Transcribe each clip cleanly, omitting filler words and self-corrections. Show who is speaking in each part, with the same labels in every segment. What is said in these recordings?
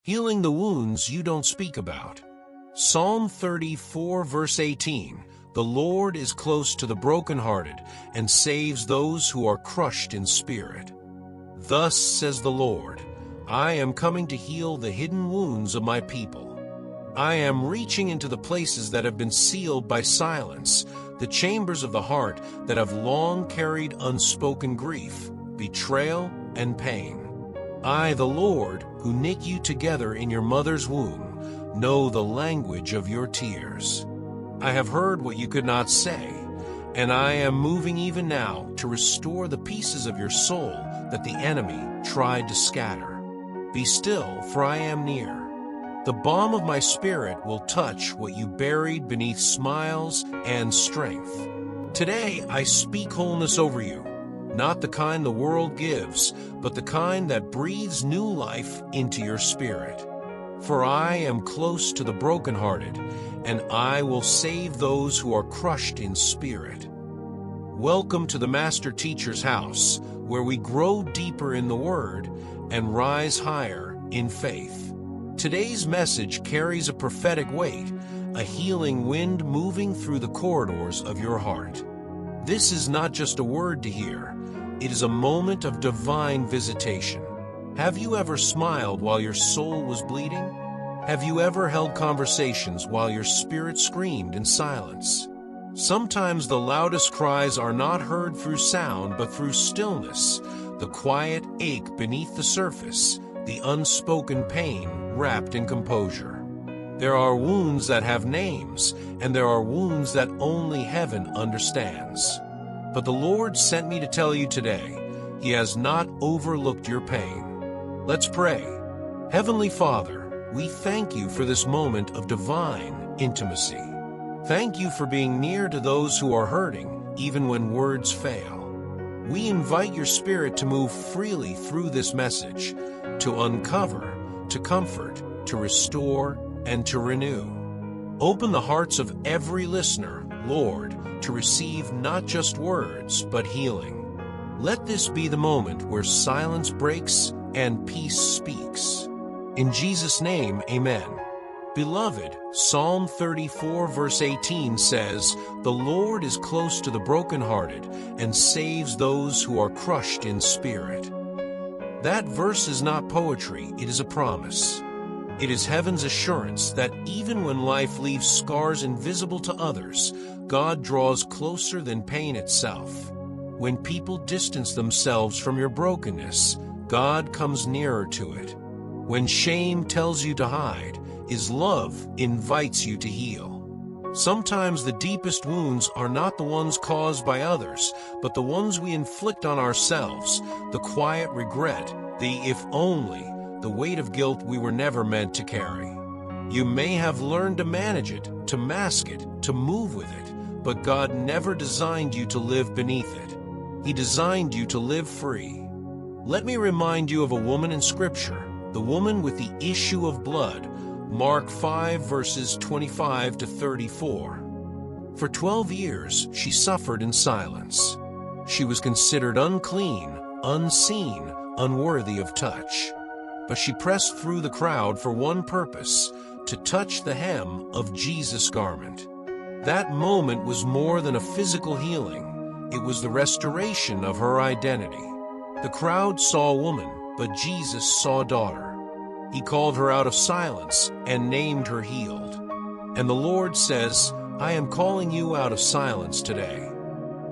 Speaker 1: healing the wounds you don't speak about. Psalm 34 verse 18, "The Lord is close to the brokenhearted and saves those who are crushed in spirit." Thus says the Lord, I am coming to heal the hidden wounds of my people. I am reaching into the places that have been sealed by silence, the chambers of the heart that have long carried unspoken grief, betrayal, and pain. I, the Lord, who knit you together in your mother's womb, know the language of your tears. I have heard what you could not say, and I am moving even now to restore the pieces of your soul that the enemy tried to scatter. Be still, for I am near. The balm of my spirit will touch what you buried beneath smiles and strength. Today I speak wholeness over you, not the kind the world gives, but the kind that breathes new life into your spirit. For I am close to the brokenhearted, and I will save those who are crushed in spirit. Welcome to the MasterTeachers House, where we grow deeper in the Word and rise higher in faith. Today's message carries a prophetic weight, a healing wind moving through the corridors of your heart. This is not just a word to hear, it is a moment of divine visitation. Have you ever smiled while your soul was bleeding? Have you ever held conversations while your spirit screamed in silence? Sometimes the loudest cries are not heard through sound but through stillness, the quiet ache beneath the surface, the unspoken pain wrapped in composure. There are wounds that have names, and there are wounds that only heaven understands. But the Lord sent me to tell you today, He has not overlooked your pain. Let's pray. Heavenly Father, we thank you for this moment of divine intimacy. Thank you for being near to those who are hurting, even when words fail. We invite your Spirit to move freely through this message, to uncover, to comfort, to restore, and to renew. Open the hearts of every listener, Lord, to receive not just words, but healing. Let this be the moment where silence breaks and peace speaks. In Jesus' name, amen. Beloved, Psalm 34 verse 18 says, "The Lord is close to the brokenhearted and saves those who are crushed in spirit." That verse is not poetry, it is a promise. It is heaven's assurance that even when life leaves scars invisible to others, God draws closer than pain itself. When people distance themselves from your brokenness, God comes nearer to it. When shame tells you to hide, His love invites you to heal. Sometimes the deepest wounds are not the ones caused by others, but the ones we inflict on ourselves, the quiet regret, the if only, the weight of guilt we were never meant to carry. You may have learned to manage it, to mask it, to move with it, but God never designed you to live beneath it. He designed you to live free. Let me remind you of a woman in Scripture, the woman with the issue of blood, Mark 5 verses 25 to 34. For 12 years, she suffered in silence. She was considered unclean, unseen, unworthy of touch. But she pressed through the crowd for one purpose, to touch the hem of Jesus' garment. That moment was more than a physical healing. It was the restoration of her identity. The crowd saw a woman, but Jesus saw a daughter. He called her out of silence and named her healed. And the Lord says, I am calling you out of silence today.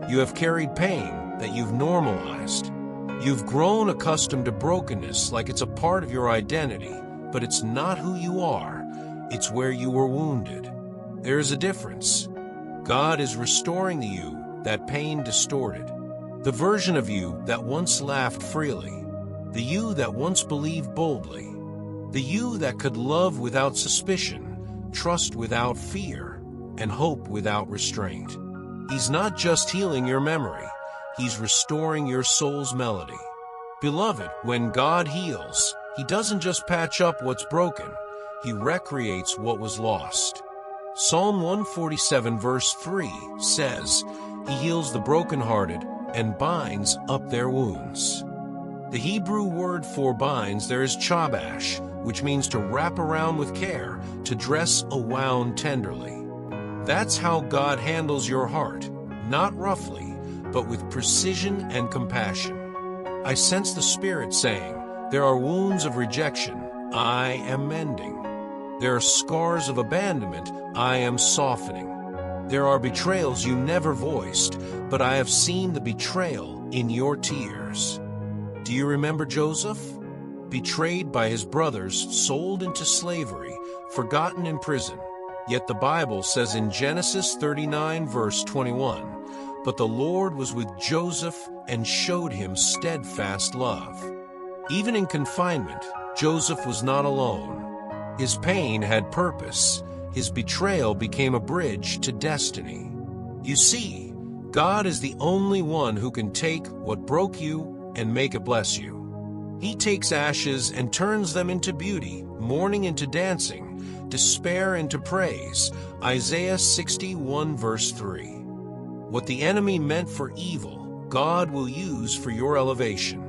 Speaker 1: You have carried pain that you've normalized. You've grown accustomed to brokenness like it's a part of your identity, but it's not who you are. It's where you were wounded. There is a difference. God is restoring the you that pain distorted. The version of you that once laughed freely. The you that once believed boldly. The you that could love without suspicion, trust without fear, and hope without restraint. He's not just healing your memory, He's restoring your soul's melody. Beloved, when God heals, He doesn't just patch up what's broken, He recreates what was lost. Psalm 147 verse 3 says, He heals the brokenhearted and binds up their wounds. The Hebrew word for binds there is chabash, which means to wrap around with care, to dress a wound tenderly. That's how God handles your heart, not roughly, but with precision and compassion. I sense the Spirit saying, there are wounds of rejection, I am mending. There are scars of abandonment, I am softening. There are betrayals you never voiced, but I have seen the betrayal in your tears. Do you remember Joseph? Betrayed by his brothers, sold into slavery, forgotten in prison. Yet the Bible says in Genesis 39 verse 21, "But the Lord was with Joseph and showed him steadfast love." Even in confinement, Joseph was not alone. His pain had purpose. His betrayal became a bridge to destiny. You see, God is the only one who can take what broke you and make it bless you. He takes ashes and turns them into beauty, mourning into dancing, despair into praise. Isaiah 61 verse 3. What the enemy meant for evil, God will use for your elevation.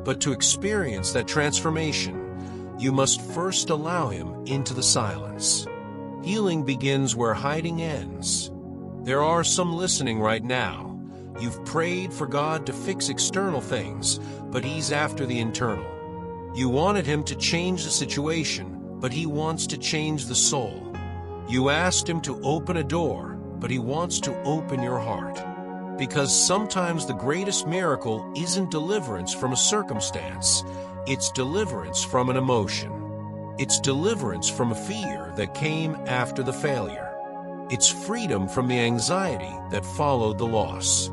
Speaker 1: But to experience that transformation, you must first allow Him into the silence. Healing begins where hiding ends. There are some listening right now. You've prayed for God to fix external things, but He's after the internal. You wanted Him to change the situation, but He wants to change the soul. You asked Him to open a door, but He wants to open your heart. Because sometimes the greatest miracle isn't deliverance from a circumstance, it's deliverance from an emotion. It's deliverance from a fear that came after the failure. It's freedom from the anxiety that followed the loss.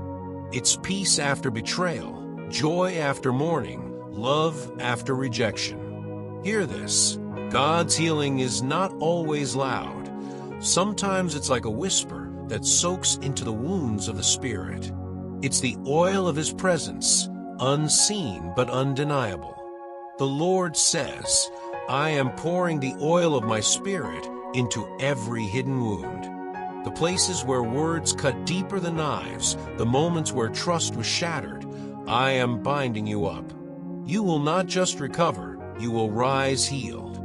Speaker 1: It's peace after betrayal, joy after mourning, love after rejection. Hear this. God's healing is not always loud. Sometimes it's like a whisper that soaks into the wounds of the Spirit. It's the oil of His presence, unseen but undeniable. The Lord says, I am pouring the oil of my Spirit into every hidden wound. The places where words cut deeper than knives, the moments where trust was shattered, I am binding you up. You will not just recover, you will rise healed.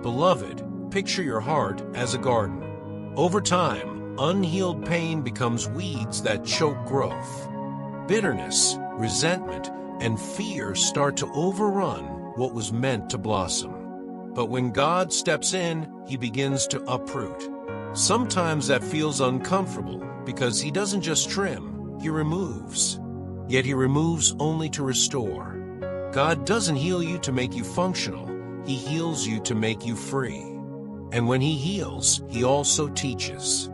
Speaker 1: Beloved, picture your heart as a garden. Over time, unhealed pain becomes weeds that choke growth. Bitterness, resentment, and fear start to overrun what was meant to blossom. But when God steps in, He begins to uproot. Sometimes that feels uncomfortable because He doesn't just trim, He removes. Yet He removes only to restore. God doesn't heal you to make you functional. He heals you to make you free. And when He heals, He also teaches.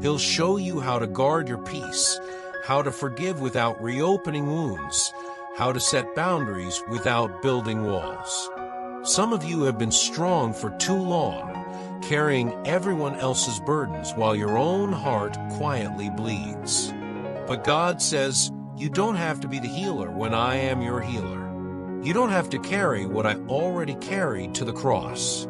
Speaker 1: He'll show you how to guard your peace, how to forgive without reopening wounds, how to set boundaries without building walls. Some of you have been strong for too long, carrying everyone else's burdens while your own heart quietly bleeds. But God says, you don't have to be the healer when I am your healer. You don't have to carry what I already carried to the cross.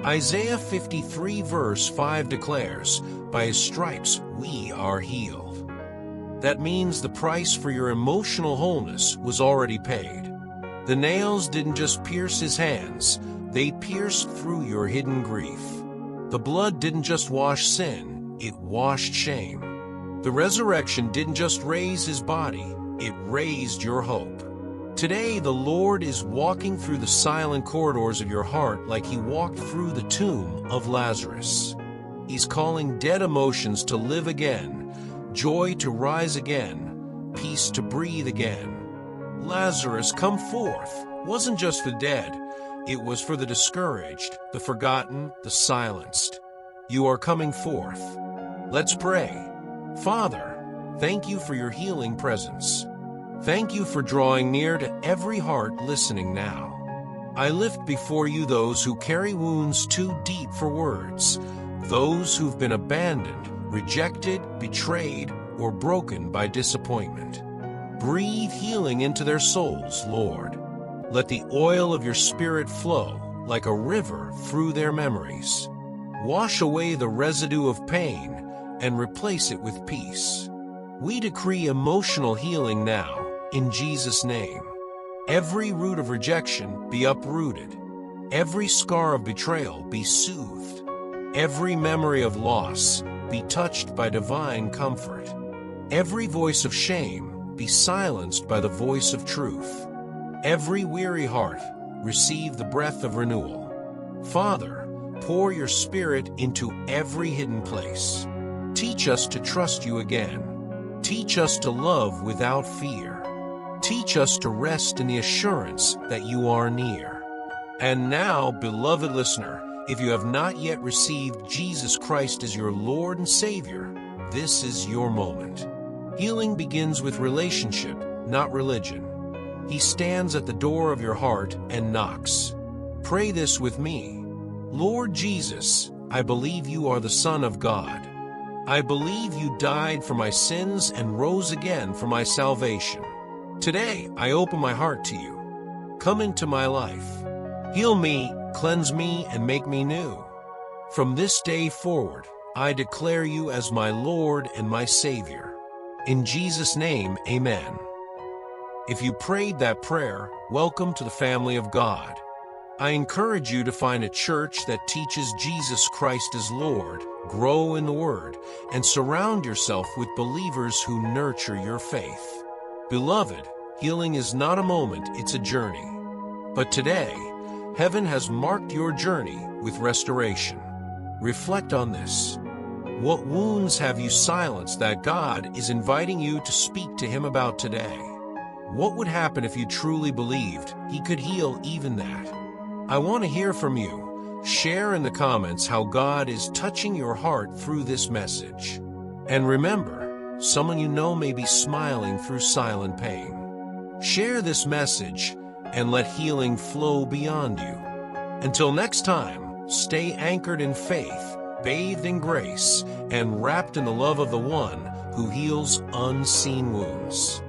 Speaker 1: Isaiah 53 verse 5 declares, by His stripes we are healed. That means the price for your emotional wholeness was already paid. The nails didn't just pierce His hands, they pierced through your hidden grief. The blood didn't just wash sin, it washed shame. The resurrection didn't just raise His body, it raised your hope. Today, the Lord is walking through the silent corridors of your heart like He walked through the tomb of Lazarus. He's calling dead emotions to live again, joy to rise again, peace to breathe again. Lazarus, come forth, wasn't just for the dead, it was for the discouraged, the forgotten, the silenced. You are coming forth. Let's pray. Father, thank You for Your healing presence. Thank You for drawing near to every heart listening now. I lift before You those who carry wounds too deep for words, those who've been abandoned, rejected, betrayed, or broken by disappointment. Breathe healing into their souls, Lord. Let the oil of Your Spirit flow like a river through their memories. Wash away the residue of pain and replace it with peace. We decree emotional healing now, in Jesus' name. Every root of rejection be uprooted. Every scar of betrayal be soothed. Every memory of loss be touched by divine comfort. Every voice of shame be silenced by the voice of truth. Every weary heart receive the breath of renewal. Father, pour your Spirit into every hidden place. Teach us to trust you again. Teach us to love without fear. Teach us to rest in the assurance that you are near. And now, beloved listener, if you have not yet received Jesus Christ as your Lord and Savior, this is your moment. Healing begins with relationship, not religion. He stands at the door of your heart and knocks. Pray this with me. Lord Jesus, I believe you are the Son of God. I believe you died for my sins and rose again for my salvation. Today, I open my heart to you. Come into my life. Heal me, cleanse me, and make me new. From this day forward, I declare you as my Lord and my Savior. In Jesus' name, amen. If you prayed that prayer, welcome to the family of God. I encourage you to find a church that teaches Jesus Christ as Lord, grow in the Word, and surround yourself with believers who nurture your faith. Beloved, healing is not a moment, it's a journey. But today, heaven has marked your journey with restoration. Reflect on this. What wounds have you silenced that God is inviting you to speak to Him about today? What would happen if you truly believed He could heal even that? I want to hear from you. Share in the comments how God is touching your heart through this message. And remember, someone you know may be smiling through silent pain. Share this message and let healing flow beyond you. Until next time, stay anchored in faith, bathed in grace, and wrapped in the love of the one who heals unseen wounds.